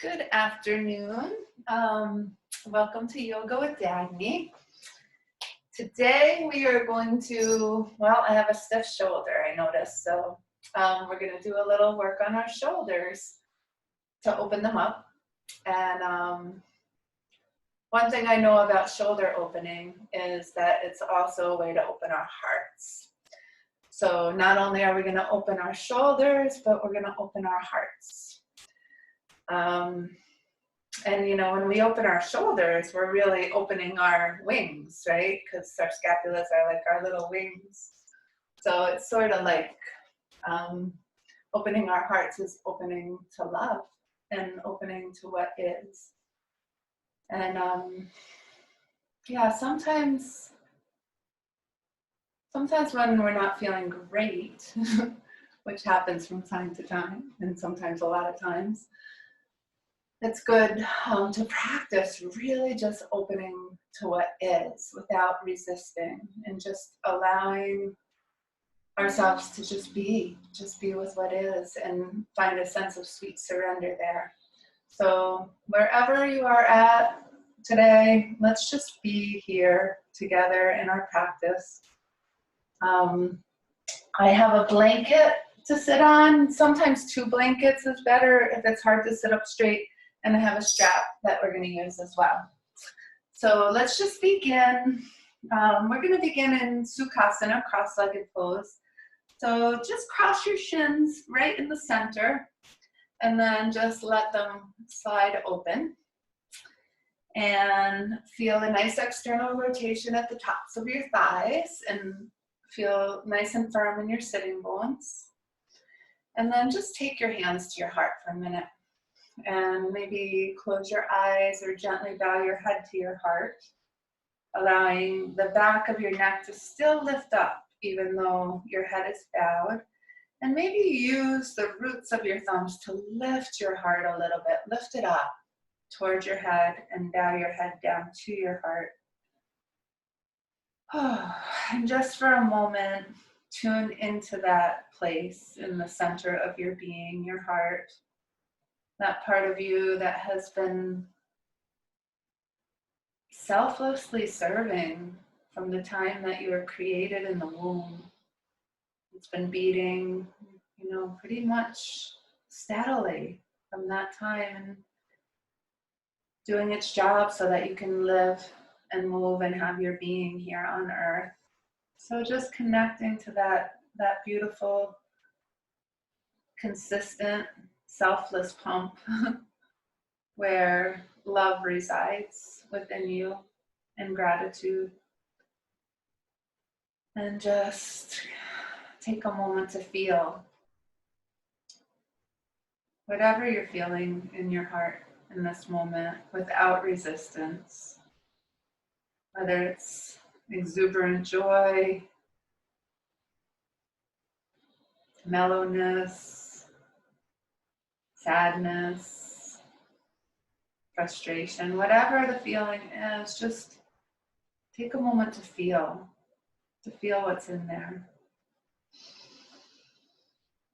Good afternoon. Welcome to Yoga with Dagny. Today we are going to, well, I have a stiff shoulder, I noticed, so we're going to do a little work on our shoulders to open them up. And one thing I know about shoulder opening is that it's also a way to open our hearts. So not only are we going to open our shoulders, but we're going to open our hearts. And you know, when we open our shoulders, we're really opening our wings, right? Because our scapulas are like our little wings. So it's sort of like opening our hearts is opening to love and opening to what is. And yeah, sometimes when we're not feeling great, which happens from time to time, and sometimes a lot of times, it's good to practice really just opening to what is without resisting and just allowing ourselves to just be with what is and find a sense of sweet surrender there. So wherever you are at today, let's just be here together in our practice. I have a blanket to sit on. Sometimes 2 blankets is better if it's hard to sit up straight. And I have a strap that we're going to use as well. So let's just begin. We're going to begin in Sukhasana, cross-legged pose. So just cross your shins right in the center and then just let them slide open. And feel a nice external rotation at the tops of your thighs and feel nice and firm in your sitting bones. And then just take your hands to your heart for a minute. And maybe close your eyes or gently bow your head to your heart, allowing the back of your neck to still lift up even though your head is bowed. And maybe use the roots of your thumbs to lift your heart a little bit. Lift it up towards your head and bow your head down to your heart. And just for a moment, tune into that place in the center of your being, your heart. That part of you that has been selflessly serving from the time that you were created in the womb. It's been beating, you know, pretty much steadily from that time and doing its job so that you can live and move and have your being here on earth. So just connecting to that beautiful, consistent, selfless pump where love resides within you and gratitude. And just take a moment to feel whatever you're feeling in your heart in this moment without resistance. Whether it's exuberant joy, mellowness, sadness, frustration, whatever the feeling is, just take a moment to feel what's in there.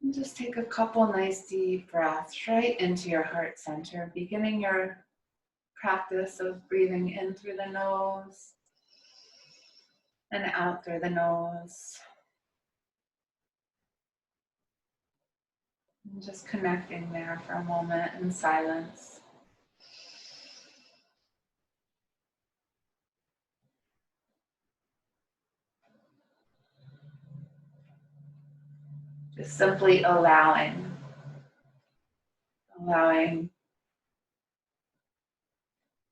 And just take a couple nice deep breaths right into your heart center, beginning your practice of breathing in through the nose and out through the nose. And just connecting there for a moment in silence. Just simply allowing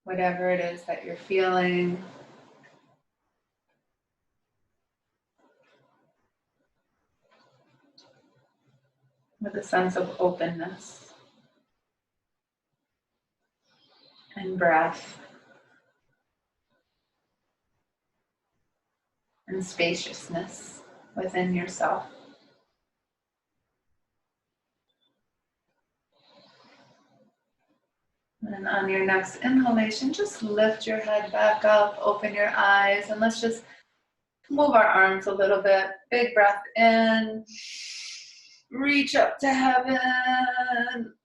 whatever it is that you're feeling. With a sense of openness and breath and spaciousness within yourself. And on your next inhalation, just lift your head back up, open your eyes, and let's just move our arms a little bit. Big breath in, reach up to heaven,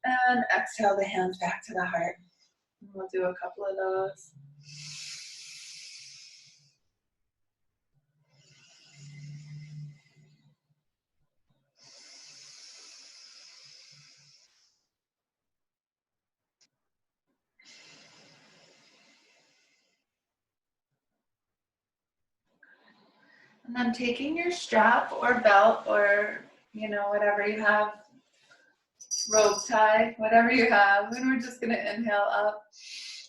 and exhale the hands back to the heart. And we'll do a couple of those. And then taking your strap or belt or, whatever you have, rope tie, whatever you have, and we're just going to inhale up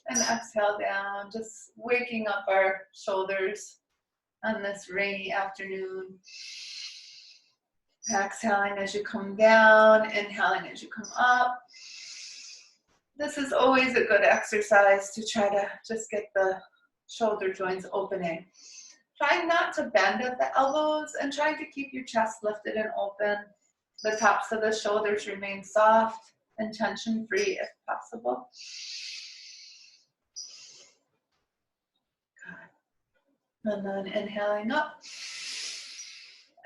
and exhale down, just waking up our shoulders on this rainy afternoon. Exhaling as you come down, inhaling as you come up. This is always a good exercise to try to just get the shoulder joints opening. Trying not to bend at the elbows and trying to keep your chest lifted and open. The tops of the shoulders remain soft and tension-free if possible. Good. And then inhaling up.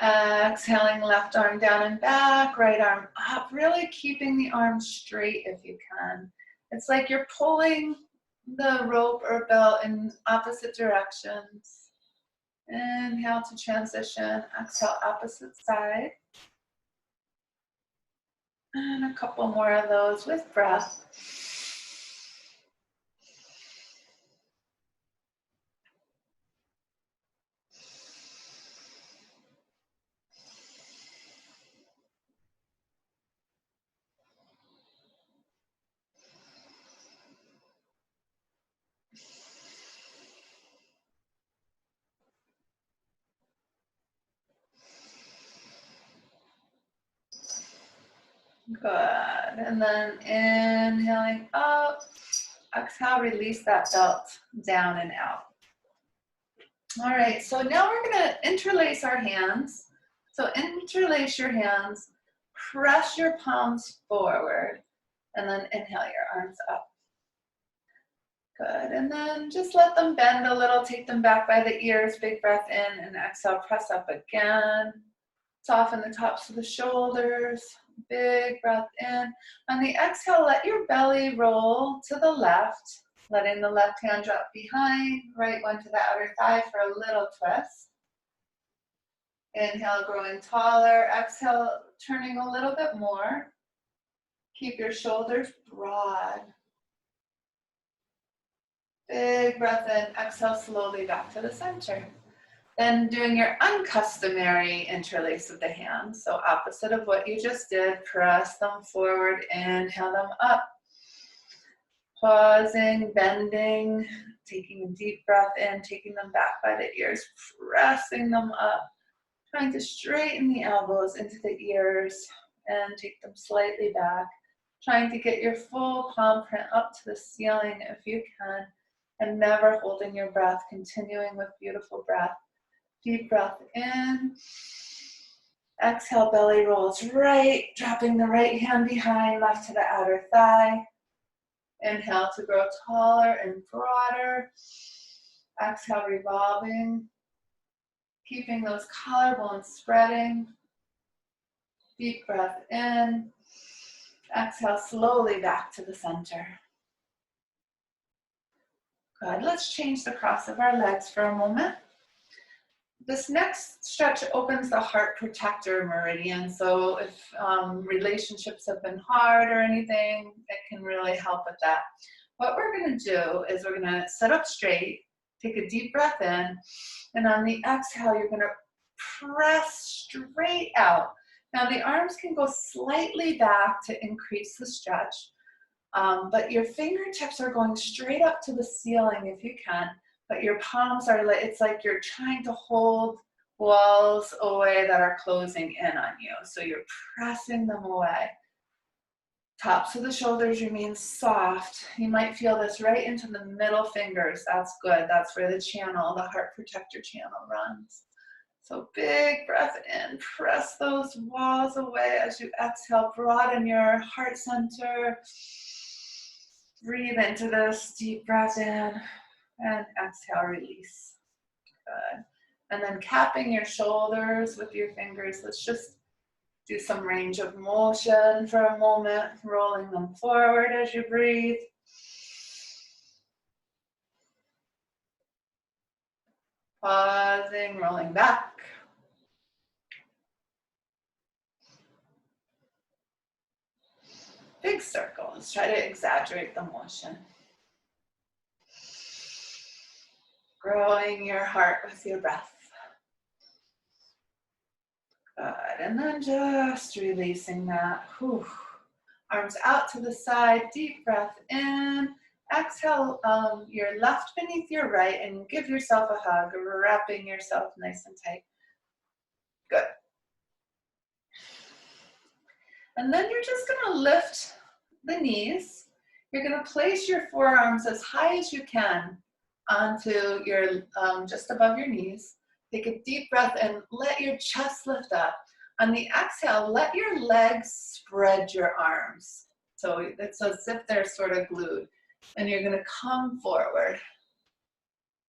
Exhaling, left arm down and back, right arm up. Really keeping the arms straight if you can. It's like you're pulling the rope or belt in opposite directions. Inhale to transition, exhale opposite side. And a couple more of those with breath. Good. And then inhaling up. Exhale, release that belt down and out. All right, so now we're going to interlace our hands. So interlace your hands, press your palms forward, and then inhale your arms up. Good, and then just let them bend a little, take them back by the ears, big breath in, and exhale, press up again. Soften the tops of the shoulders, big breath in. On the exhale, let your belly roll to the left, letting the left hand drop behind, right one to the outer thigh for a little twist. Inhale, growing taller. Exhale, turning a little bit more. Keep your shoulders broad. Big breath in. Exhale slowly back to the center. Then doing your uncustomary interlace of the hands. So opposite of what you just did, press them forward, inhale them up. Pausing, bending, taking a deep breath in, taking them back by the ears, pressing them up. Trying to straighten the elbows into the ears and take them slightly back. Trying to get your full palm print up to the ceiling if you can, and never holding your breath, continuing with beautiful breath. Deep breath in. Exhale, belly rolls right, dropping the right hand behind, left to the outer thigh. Inhale to grow taller and broader. Exhale, revolving. Keeping those collarbones spreading. Deep breath in. Exhale slowly back to the center. Good. Let's change the cross of our legs for a moment. This next stretch opens the heart protector meridian. So if relationships have been hard or anything, it can really help with that. What we're going to do is we're going to sit up straight, take a deep breath in, and on the exhale, you're going to press straight out. Now the arms can go slightly back to increase the stretch, but your fingertips are going straight up to the ceiling if you can, but your palms are, it's like you're trying to hold walls away that are closing in on you. So you're pressing them away. Tops of the shoulders remain soft. You might feel this right into the middle fingers. That's good. That's where the channel, the heart protector channel runs. So big breath in, press those walls away as you exhale, broaden your heart center. Breathe into this, deep breath in, and exhale, release. Good. And then capping your shoulders with your fingers. Let's just Do some range of motion for a moment, rolling them forward as you breathe. Pausing, rolling back. Big circles, try to exaggerate the motion. Growing your heart with your breath. Good, and then just releasing that. Whew. Arms out to the side, deep breath in. Exhale your left beneath your right and give yourself a hug, wrapping yourself nice and tight. Good. And then you're just gonna lift the knees. You're gonna place your forearms as high as you can onto your, just above your knees. Take a deep breath and let your chest lift up. On the exhale, let your legs spread your arms. So it's as if they're sort of glued. And you're gonna come forward.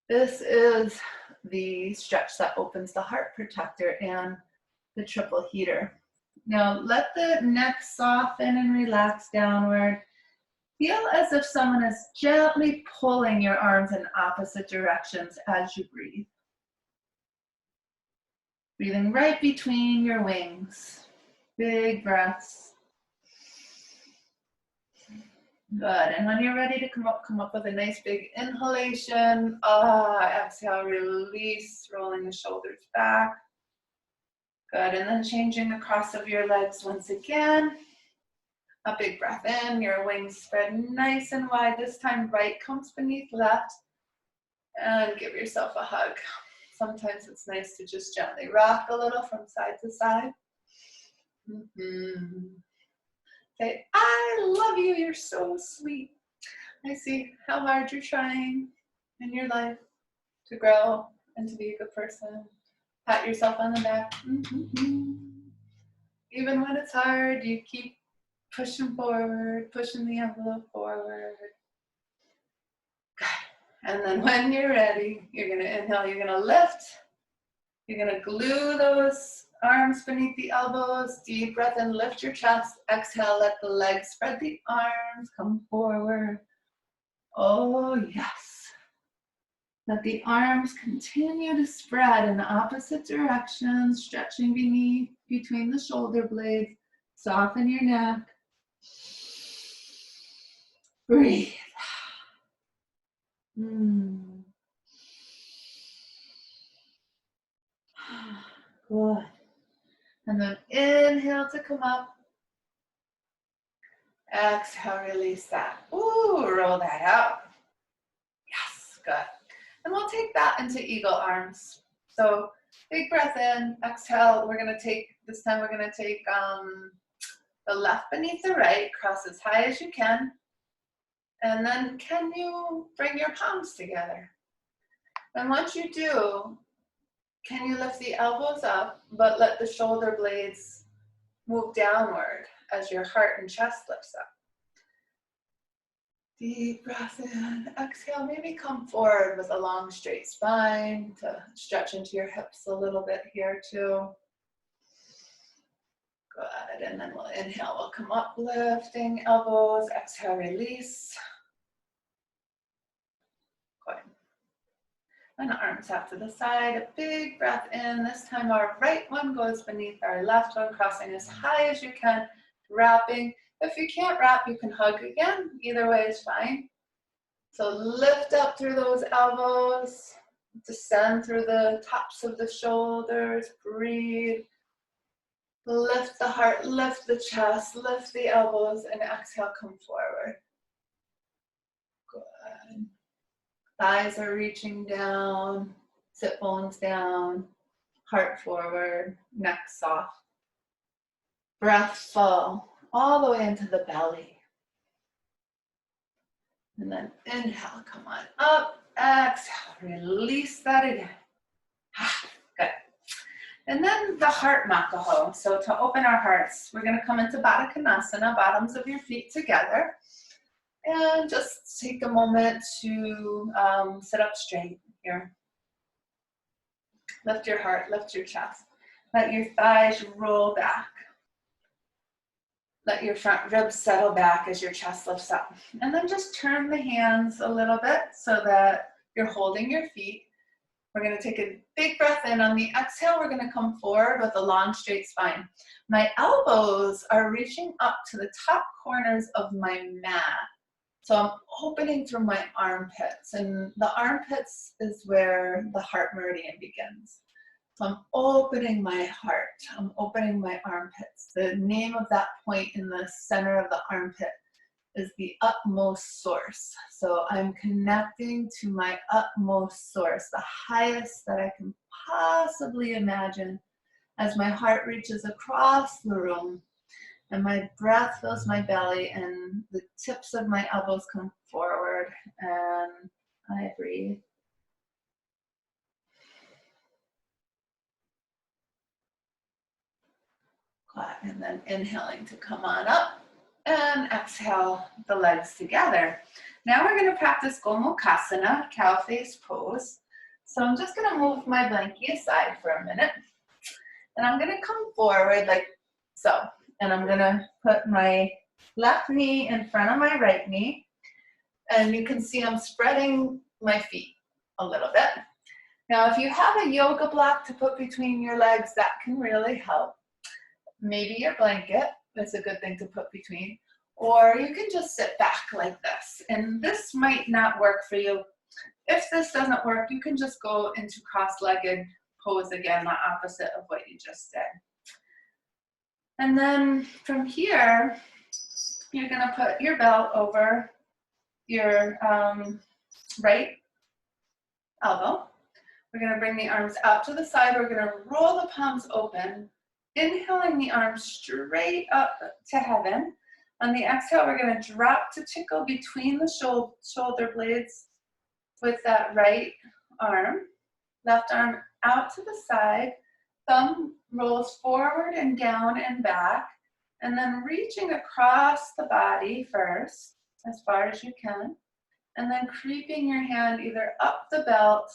This is the stretch that opens the heart protector and the triple heater. Now let the neck soften and relax downward. Feel as if someone is gently pulling your arms in opposite directions as you breathe. Breathing right between your wings. Big breaths. Good, and when you're ready to come up with a nice big inhalation. Exhale, release, rolling the shoulders back. Good, and then changing the cross of your legs once again. A big breath in, your wings spread nice and wide. This time right comes beneath left. And give yourself a hug. Sometimes it's nice to just gently rock a little from side to side. Say, I love you, you're so sweet. I see how hard you're trying in your life to grow and to be a good person. Pat yourself on the back. Even when it's hard, you keep pushing forward, pushing the envelope forward. Good. And then when you're ready, you're gonna inhale, you're gonna lift. You're gonna glue those arms beneath the elbows. Deep breath in, lift your chest. Exhale, let the legs spread the arms, come forward. Oh, yes. Let the arms continue to spread in opposite directions, stretching between the shoulder blades. Soften your neck. Breathe. Good. And then inhale to come up. Exhale, release that. Ooh, roll that out. Yes, good. And we'll take that into eagle arms. So big breath in, exhale. This time we're gonna take the left beneath the right, cross as high as you can. And then can you bring your palms together? And once you do, can you lift the elbows up, but let the shoulder blades move downward as your heart and chest lifts up? Deep breath in, exhale, maybe come forward with a long straight spine to stretch into your hips a little bit here too. Good, and then we'll inhale, we'll come up, lifting elbows, exhale, release. Good. And arms out to the side, a big breath in. This time our right one goes beneath our left one, crossing as high as you can, wrapping. If you can't wrap, you can hug again. Either way is fine. So lift up through those elbows, descend through the tops of the shoulders, breathe. Lift the heart, lift the chest, lift the elbows, and exhale, come forward. Good. Thighs are reaching down, sit bones down, heart forward, neck soft. Breath full, all the way into the belly. And then inhale, come on up, exhale, release that again. Good. And then the heart makaho. So to open our hearts, we're gonna come into Baddha Konasana, bottoms of your feet together. And just take a moment to sit up straight here. Lift your heart, lift your chest. Let your thighs roll back. Let your front ribs settle back as your chest lifts up. And then just turn the hands a little bit so that you're holding your feet. We're going to take a big breath in. On the exhale, we're going to come forward with a long, straight spine. My elbows are reaching up to the top corners of my mat. So I'm opening through my armpits. And the armpits is where the heart meridian begins. So I'm opening my heart. I'm opening my armpits. The name of that point in the center of the armpit is the utmost source. So I'm connecting to my utmost source, the highest that I can possibly imagine, as my heart reaches across the room and my breath fills my belly and the tips of my elbows come forward and I breathe. And then inhaling to come on up and exhale the legs together. Now we're going to practice Gomu Kasana, cow face pose. So I'm just going to move my blankie aside for a minute and I'm going to come forward like so. And I'm going to put my left knee in front of my right knee. And you can see I'm spreading my feet a little bit. Now if you have a yoga block to put between your legs, that can really help. Maybe your blanket is a good thing to put between, or you can just sit back like this. And this might not work for you. If this doesn't work, you can just go into cross-legged pose again, the opposite of what you just did. And then from here, you're gonna put your belt over your right elbow. We're gonna bring the arms out to the side. We're gonna roll the palms open. Inhaling the arms straight up to heaven. On the exhale, we're going to drop to tickle between the shoulder blades with that right arm. Left arm out to the side. Thumb rolls forward and down and back. And then reaching across the body first, as far as you can. And then creeping your hand either up the belt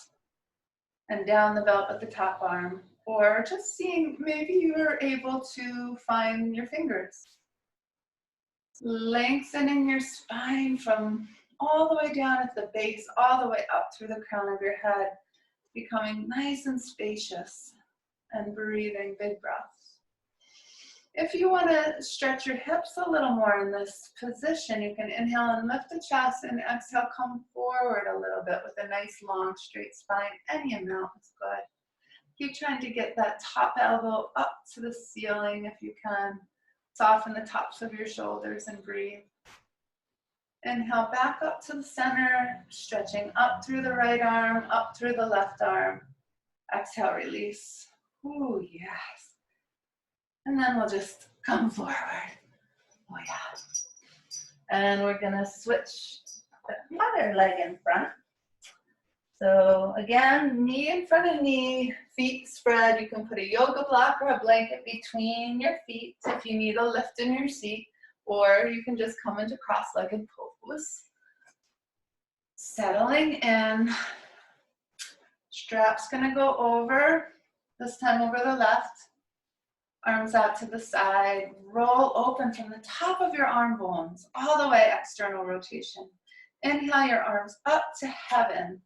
and down the belt with the top arm, or just seeing maybe you're able to find your fingers. Lengthening your spine from all the way down at the base, all the way up through the crown of your head, becoming nice and spacious and breathing big breaths. If you want to stretch your hips a little more in this position, you can inhale and lift the chest and exhale, come forward a little bit with a nice long straight spine. Any amount is good. Keep trying to get that top elbow up to the ceiling if you can. Soften the tops of your shoulders and breathe. Inhale back up to the center, stretching up through the right arm, up through the left arm. Exhale, release. Ooh, yes. And then we'll just come forward. Oh, yeah. And we're going to switch the other leg in front. So again, knee in front of knee, feet spread. You can put a yoga block or a blanket between your feet if you need a lift in your seat, or you can just come into cross-legged pose. Settling in. Strap's gonna go over, this time over the left. Arms out to the side. Roll open from the top of your arm bones, all the way external rotation. Inhale your arms up to heaven.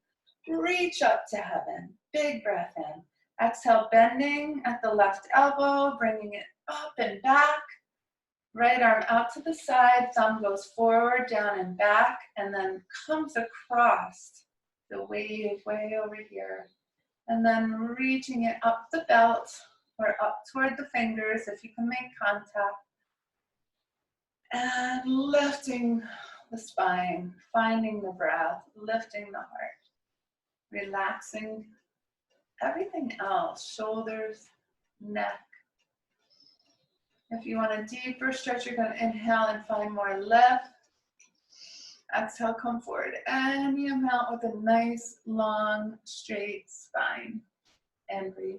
Reach up to heaven. Big breath in. Exhale, bending at the left elbow, bringing it up and back. Right arm out to the side, thumb goes forward, down and back, and then comes across the wave way over here. And then reaching it up the belt or up toward the fingers if you can make contact. And lifting the spine, finding the breath, lifting the heart. Relaxing everything else, shoulders, neck. If you want a deeper stretch, you're going to inhale and find more lift. Exhale, come forward any amount with a nice, long, straight spine. And breathe.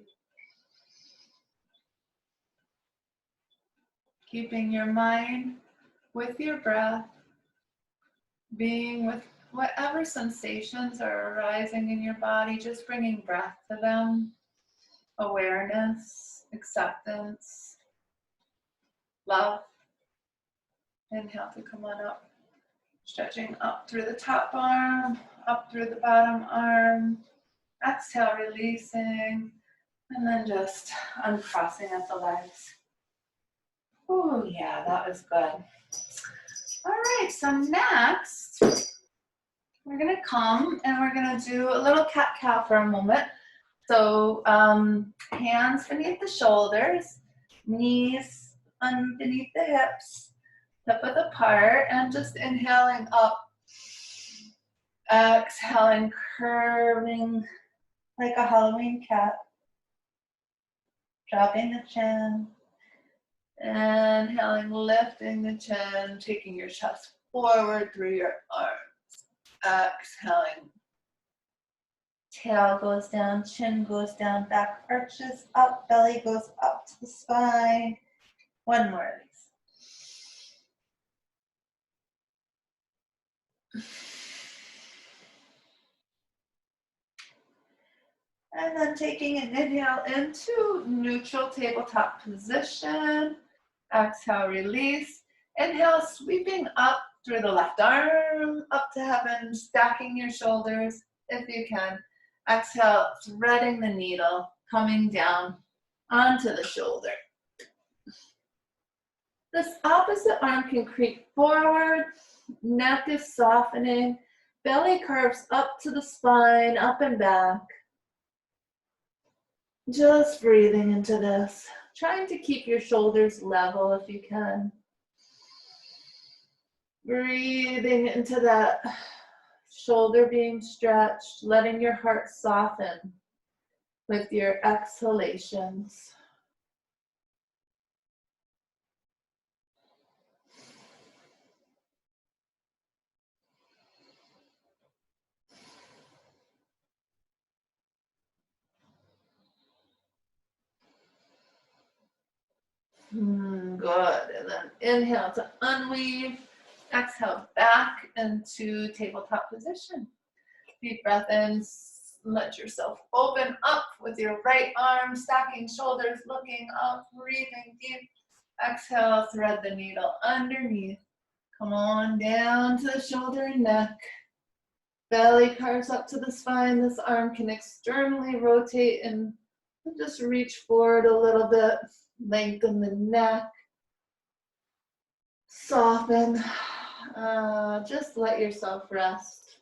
Keeping your mind with your breath, being with whatever sensations are arising in your body, just bringing breath to them, awareness, acceptance, love. Inhale to come on up. Stretching up through the top arm, up through the bottom arm. Exhale, releasing. And then just uncrossing at the legs. Oh yeah, that was good. All right, so next, we're gonna come and we're gonna do a little cat-cow for a moment. So hands beneath the shoulders, knees underneath the hips, hip width apart, and just inhaling up, exhaling, curving like a Halloween cat, dropping the chin, inhaling, lifting the chin, taking your chest forward through your arms, exhaling. Tail goes down, chin goes down, back arches up, belly goes up to the spine. One more of these. And then taking an inhale into neutral tabletop position. Exhale, release. Inhale, sweeping up through the left arm, up to heaven, stacking your shoulders if you can. Exhale, threading the needle, coming down onto the shoulder. This opposite arm can creep forward, neck is softening, belly curves up to the spine, up and back. Just breathing into this, trying to keep your shoulders level if you can. Breathing into that shoulder being stretched, letting your heart soften with your exhalations. Good. And then inhale to unweave. Exhale back into tabletop position. Deep breath in. Let yourself open up with your right arm, stacking shoulders, looking up, breathing deep. Exhale, thread the needle underneath. Come on down to the shoulder and neck. Belly curves up to the spine. This arm can externally rotate and just reach forward a little bit. Lengthen the neck. Soften. Just let yourself rest.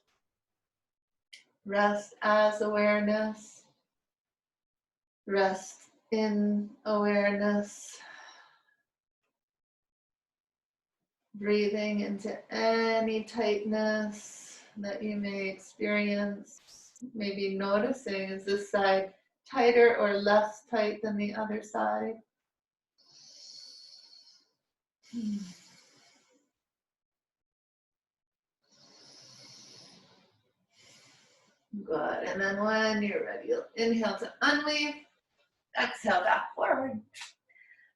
Rest as awareness. Rest in awareness. Breathing into any tightness that you may experience. Maybe noticing, is this side tighter or less tight than the other side? Good. And then when you're ready, you'll inhale to unweave. Exhale back forward.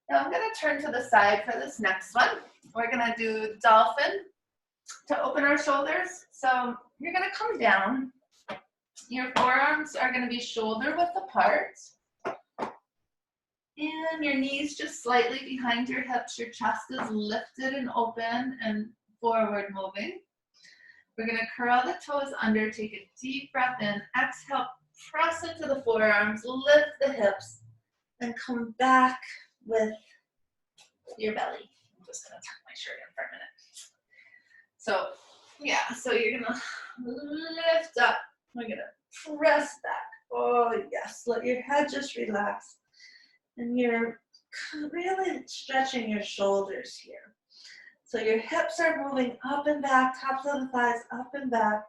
Now I'm going to turn to the side for this next one. We're going to do dolphin to open our shoulders. So you're going to come down. Your forearms are going to be shoulder width apart. And your knees just slightly behind your hips. Your chest is lifted and open and forward moving. We're going to curl the toes under, take a deep breath in, exhale, press into the forearms, lift the hips, and come back with your belly. I'm just going to tuck my shirt in for a minute. So, yeah, so you're going to lift up. We're going to press back. Oh, yes, let your head just relax. And you're really stretching your shoulders here. So your hips are moving up and back, tops of the thighs up and back.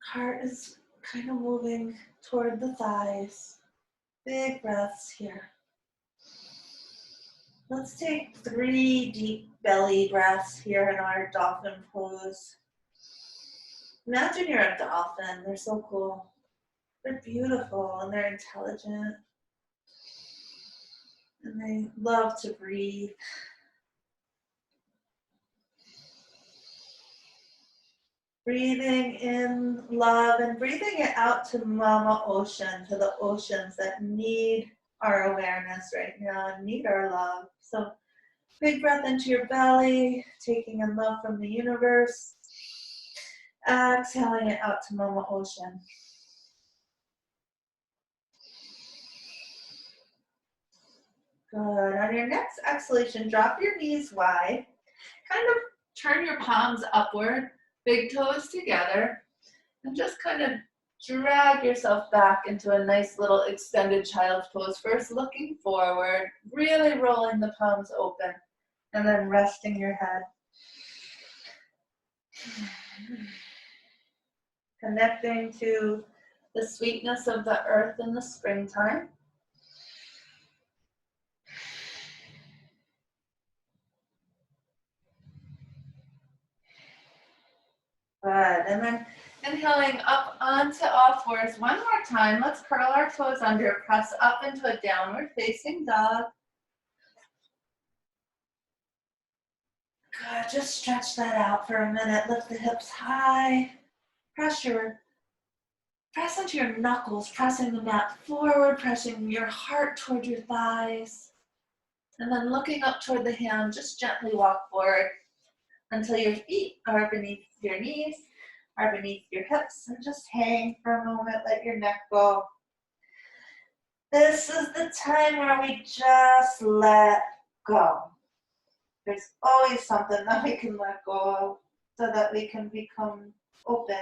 Heart is kind of moving toward the thighs. Big breaths here. Let's take 3 deep belly breaths here in our dolphin pose. Imagine you're a dolphin. They're so cool. They're beautiful and they're intelligent. And they love to breathe. Breathing in love and breathing it out to Mama Ocean, to the oceans that need our awareness right now and need our love. So Big breath into your belly, taking in love from the universe. Exhaling it out to Mama Ocean. Good. On your next exhalation, drop your knees wide. Kind of turn your palms upward, big toes together, and just kind of drag yourself back into a nice little extended child's pose. First, looking forward, really rolling the palms open, and then resting your head. Connecting to the sweetness of the earth in the springtime. Good. And then inhaling up onto all fours one more time. Let's curl our toes under, press up into a downward facing dog. Good. Just stretch that out for a minute. Lift the hips high. Press into your knuckles, pressing the mat forward, pressing your heart toward your thighs. And then looking up toward the hand, just gently walk forward until your feet are beneath your knees, are beneath your hips, and just hang for a moment, let your neck go. This is the time where we just let go. There's always something that we can let go of so that we can become open.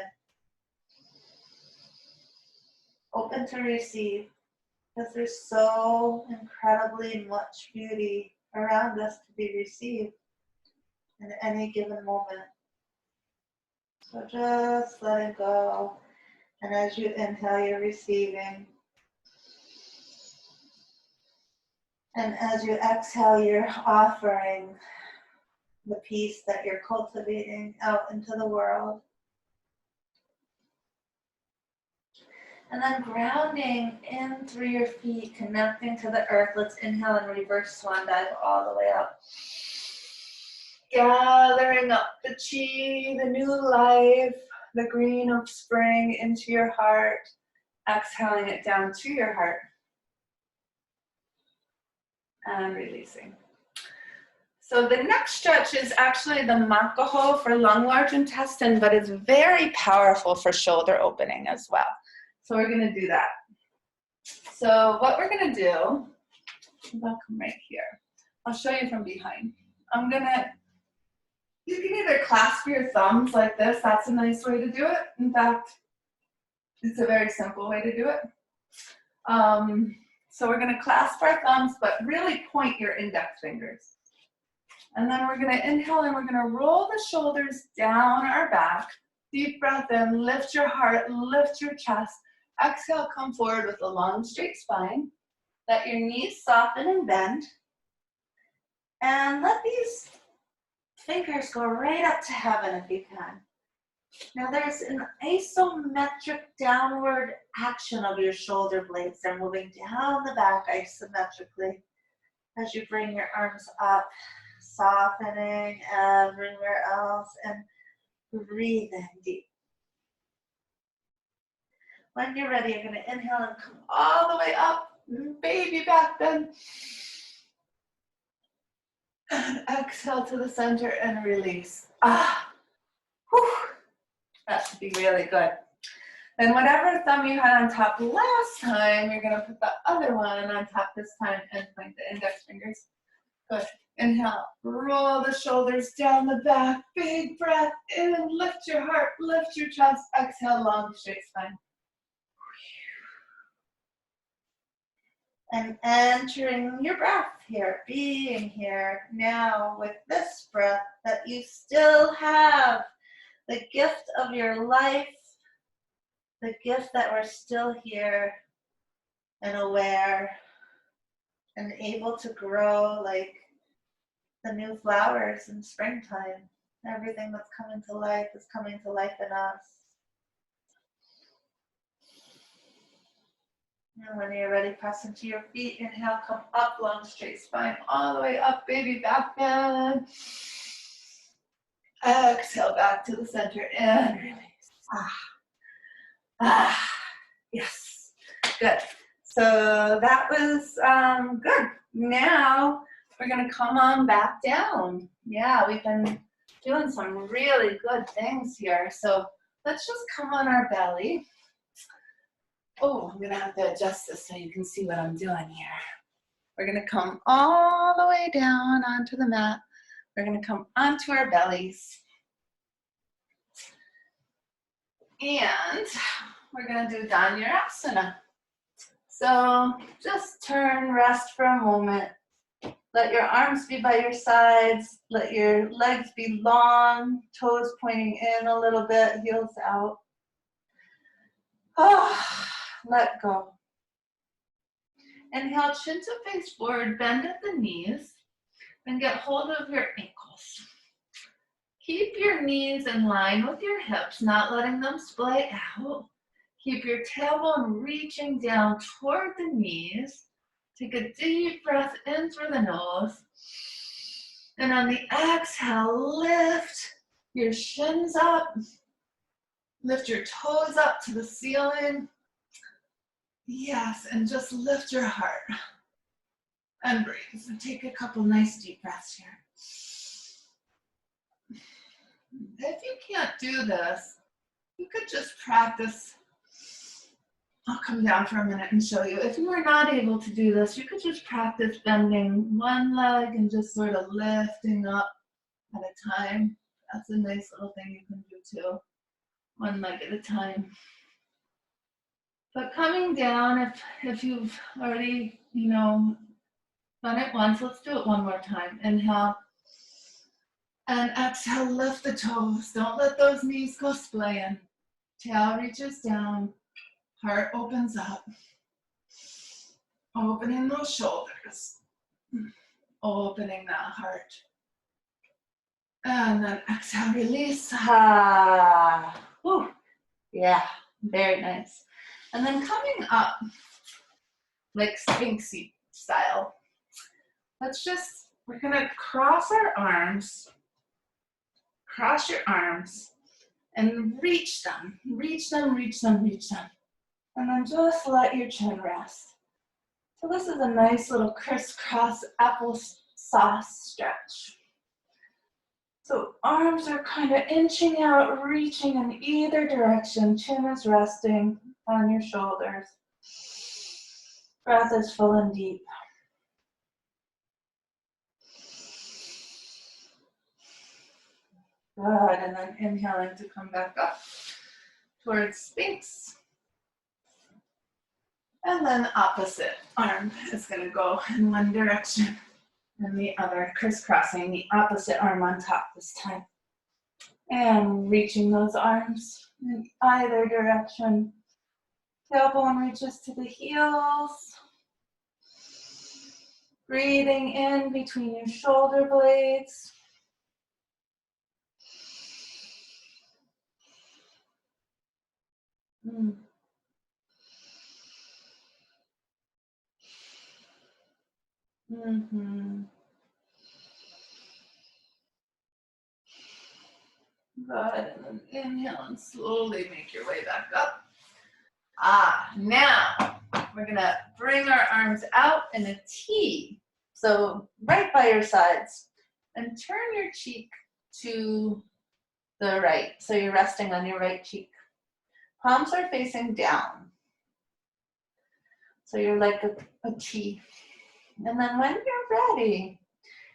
Open to receive, because there's so incredibly much beauty around us to be received in any given moment. So just letting go, and as you inhale, you're receiving. And as you exhale, you're offering the peace that you're cultivating out into the world. And then grounding in through your feet, connecting to the earth. Let's inhale and reverse swan dive all the way up. Gathering up the chi, the new life, the green of spring into your heart. Exhaling it down to your heart. And releasing. So the next stretch is actually the makaho for lung, large intestine, but it's very powerful for shoulder opening as well. So we're going to do that. So what we're going to do, I'll come right here. I'll show you from behind. You can either clasp your thumbs like this. That's a nice way to do it. In fact, it's a very simple way to do it. So we're going to clasp our thumbs, but really point your index fingers. And then we're going to inhale and we're going to roll the shoulders down our back. Deep breath in, lift your heart, lift your chest. Exhale, come forward with a long, straight spine. Let your knees soften and bend. And let these fingers go right up to heaven if you can. Now there's an isometric downward action of your shoulder blades. They're moving down the back isometrically as you bring your arms up, softening everywhere else and breathing deep. When you're ready, you're going to inhale and come all the way up, baby back bend. And exhale to the center and release. Whew. That should be really good. Then whatever thumb you had on top last time, you're going to put the other one on top this time and point the index fingers. Good. Inhale, roll the shoulders down the back, big breath in, lift your heart, lift your chest, exhale, long, straight spine. And entering your breath here, being here now with this breath that you still have the gift of your life, the gift that we're still here and aware and able to grow like the new flowers in springtime. Everything that's coming to life is coming to life in us. And when you're ready, press into your feet. Inhale, come up, long, straight spine, all the way up, baby back bend. Exhale, back to the center and release. Yes, good. So that was good. Now we're gonna come on back down. Yeah, we've been doing some really good things here. So let's just come on our belly. Oh, I'm gonna have to adjust this so you can see what I'm doing here. We're gonna come all the way down onto the mat. We're gonna come onto our bellies. And we're gonna do Dhanurasana. So just turn, rest for a moment. Let your arms be by your sides. Let your legs be long, toes pointing in a little bit, heels out. Let go. Inhale, chin to face forward, bend at the knees, and get hold of your ankles. Keep your knees in line with your hips, not letting them splay out. Keep your tailbone reaching down toward the knees. Take a deep breath in through the nose. And on the exhale, lift your shins up. Lift your toes up to the ceiling. Yes, and just lift your heart. And breathe. So take a couple nice deep breaths here. If you can't do this, you could just practice. I'll come down for a minute and show you. If you are not able to do this, you could just practice bending one leg and just sort of lifting up at a time. That's a nice little thing you can do too. One leg at a time. But coming down, if you've already, done it once, let's do it one more time. Inhale. And exhale, lift the toes. Don't let those knees go splaying. Tail reaches down. Heart opens up. Opening those shoulders. Opening that heart. And then exhale, release. Whew. Yeah, very nice. And then coming up, like Sphinxy style. We're gonna cross our arms. Cross your arms and reach them. Reach them, reach them, reach them. And then just let your chin rest. So this is a nice little crisscross applesauce stretch. So arms are kind of inching out, reaching in either direction. Chin is resting on your shoulders. Breath is full and deep. Good, and then inhaling to come back up towards Sphinx. And then opposite arm is going to go in one direction and the other, crisscrossing the opposite arm on top this time. And reaching those arms in either direction. Tailbone reaches to the heels. Breathing in between your shoulder blades. Good, and then inhale and slowly make your way back up. Now we're gonna bring our arms out in a T. So right by your sides, and turn your cheek to the right. So you're resting on your right cheek. Palms are facing down. So you're like a T. And then when you're ready,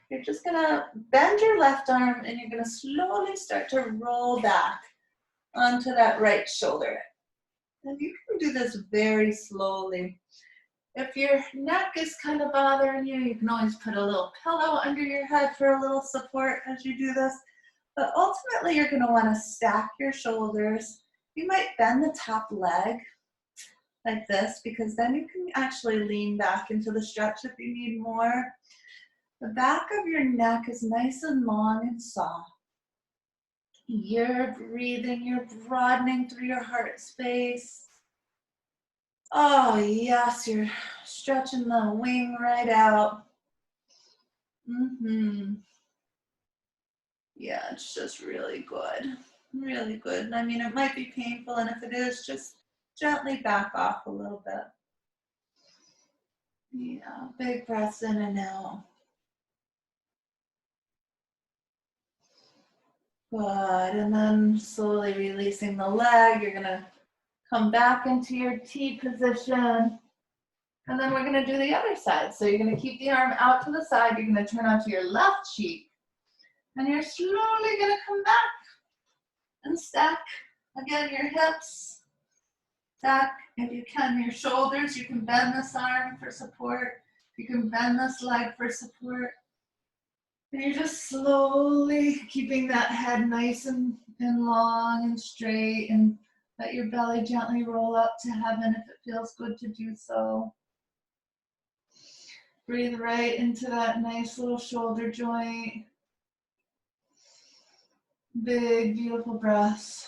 you're just gonna bend your left arm and you're gonna slowly start to roll back onto that right shoulder. And you can do this very slowly. If your neck is kind of bothering you, you can always put a little pillow under your head for a little support as you do this. But ultimately, you're gonna wanna stack your shoulders. You might bend the top leg like this, because then you can actually lean back into the stretch if you need more. The back of your neck is nice and long and soft. You're breathing, you're broadening through your heart space. Oh yes, you're stretching the wing right out. Yeah, it's just really good. Really good. I mean, it might be painful, and if it is, just gently back off a little bit. Yeah, big breaths in and out. Good, and then slowly releasing the leg. You're gonna come back into your T position. And then we're gonna do the other side. So you're gonna keep the arm out to the side. You're gonna turn onto your left cheek. And you're slowly gonna come back and stack again your hips. Stack, if you can, your shoulders. You can bend this arm for support. You can bend this leg for support. And you're just slowly keeping that head nice and long and straight, and let your belly gently roll up to heaven if it feels good to do so. Breathe right into that nice little shoulder joint. Big, beautiful breaths.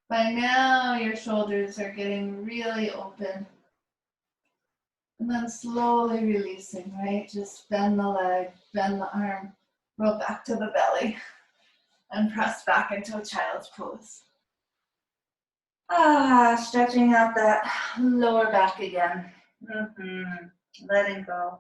By now, your shoulders are getting really open. And then slowly releasing, right? Just bend the leg, bend the arm, roll back to the belly, and press back into a child's pose. Stretching out that lower back again. Letting go.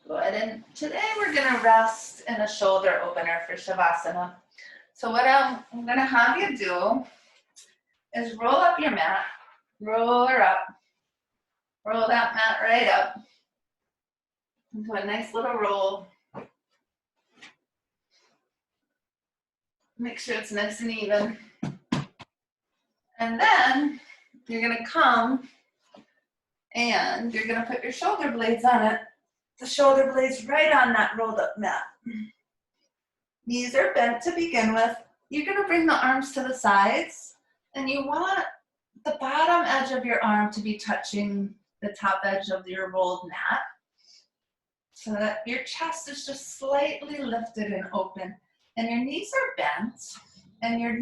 Good, and today we're gonna rest in a shoulder opener for Shavasana. So what I'm gonna have you do is roll up your mat, roll her up, roll that mat right up into a nice little roll. Make sure it's nice and even. And then you're gonna come and you're gonna put your shoulder blades on it. The shoulder blades right on that rolled up mat. Knees are bent to begin with. You're gonna bring the arms to the sides, and you want the bottom edge of your arm to be touching the top edge of your rolled mat, so that your chest is just slightly lifted and open, and your knees are bent, and your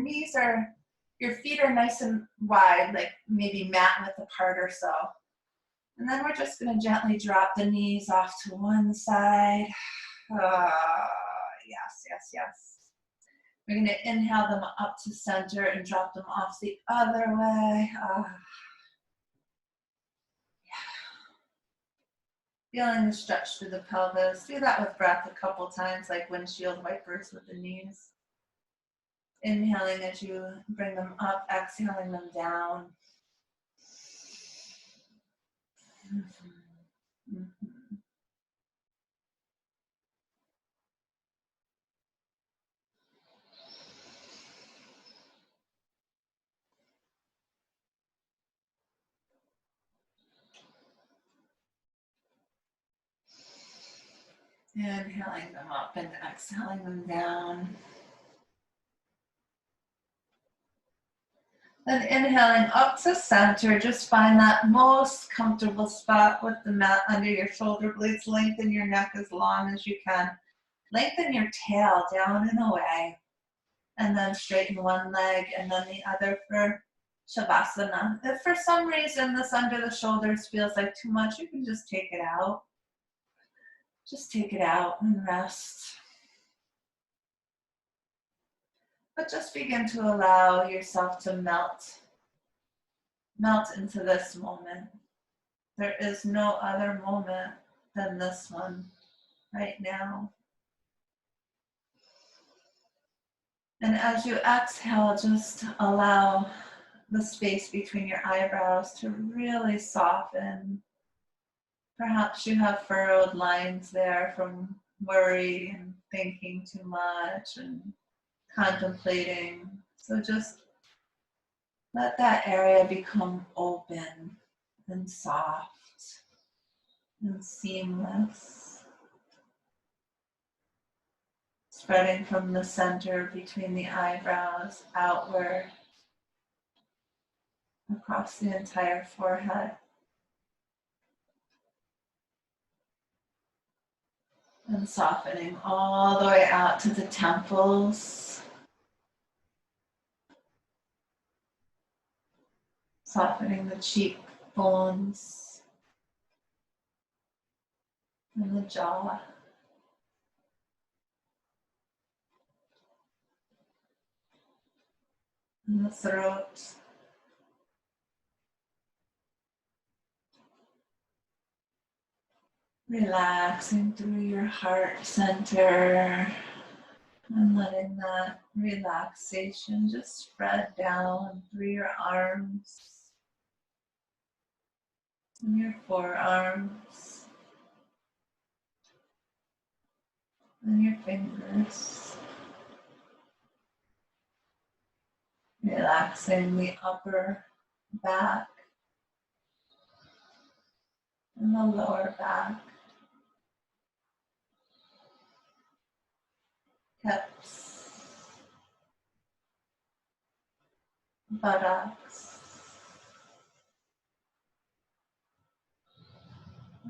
feet are nice and wide, like maybe mat width apart or so. And then we're just gonna gently drop the knees off to one side. Yes. We're gonna inhale them up to center and drop them off the other way. Feeling the stretch through the pelvis. Do that with breath a couple times, like windshield wipers with the knees. Inhaling as you bring them up, exhaling them down. Inhaling them up and exhaling them down. Then inhaling up to center, just find that most comfortable spot with the mat under your shoulder blades. Lengthen your neck as long as you can. Lengthen your tail down and away. And then straighten one leg and then the other for Shavasana. If for some reason this under the shoulders feels like too much, you can just take it out. Just take it out and rest. But just begin to allow yourself to melt into this moment. There is no other moment than this one right now. And as you exhale, just allow the space between your eyebrows to really soften. Perhaps you have furrowed lines there from worry and thinking too much and contemplating. So just let that area become open and soft and seamless. Spreading from the center between the eyebrows outward across the entire forehead. And softening all the way out to the temples. Softening the cheekbones. and the jaw, and the throat. Relaxing through your heart center and letting that relaxation just spread down through your arms and your forearms and your fingers. Relaxing the upper back and the lower back, hips, buttocks.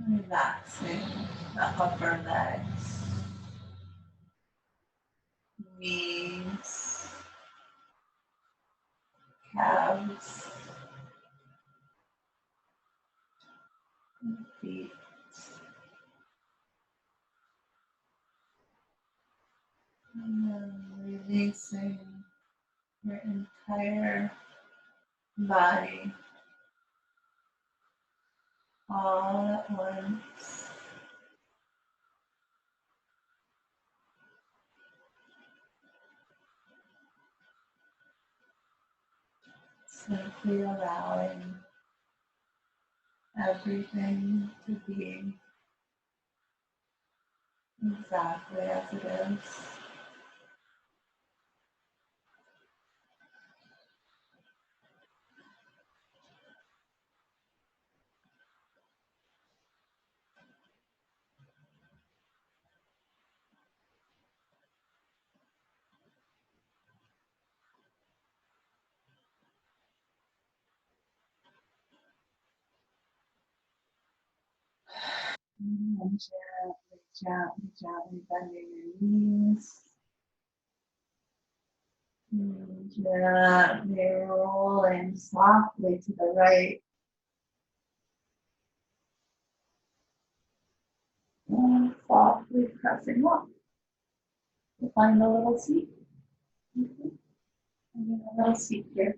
Relaxing the upper legs, knees, calves, and feet. And then releasing your entire body all at once. Simply allowing everything to be exactly as it is. And gently bending your knees. And gently rolling softly to the right. And softly pressing up to find a little seat. And a little seat here.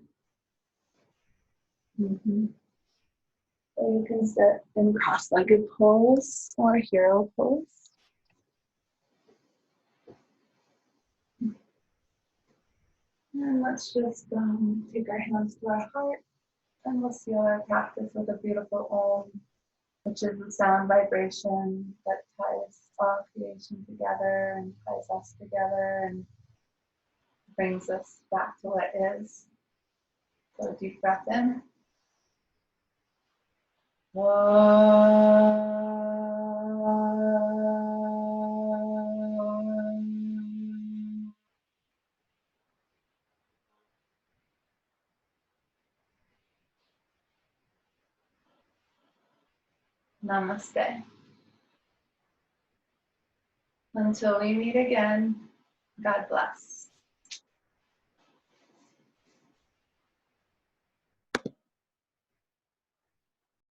So you can sit in cross-legged pose or hero pose. And let's just take our hands to our heart and we'll seal our practice with a beautiful Om, which is the sound vibration that ties all creation together and ties us together and brings us back to what is. So a deep breath in. Namaste. Until we meet again, God bless.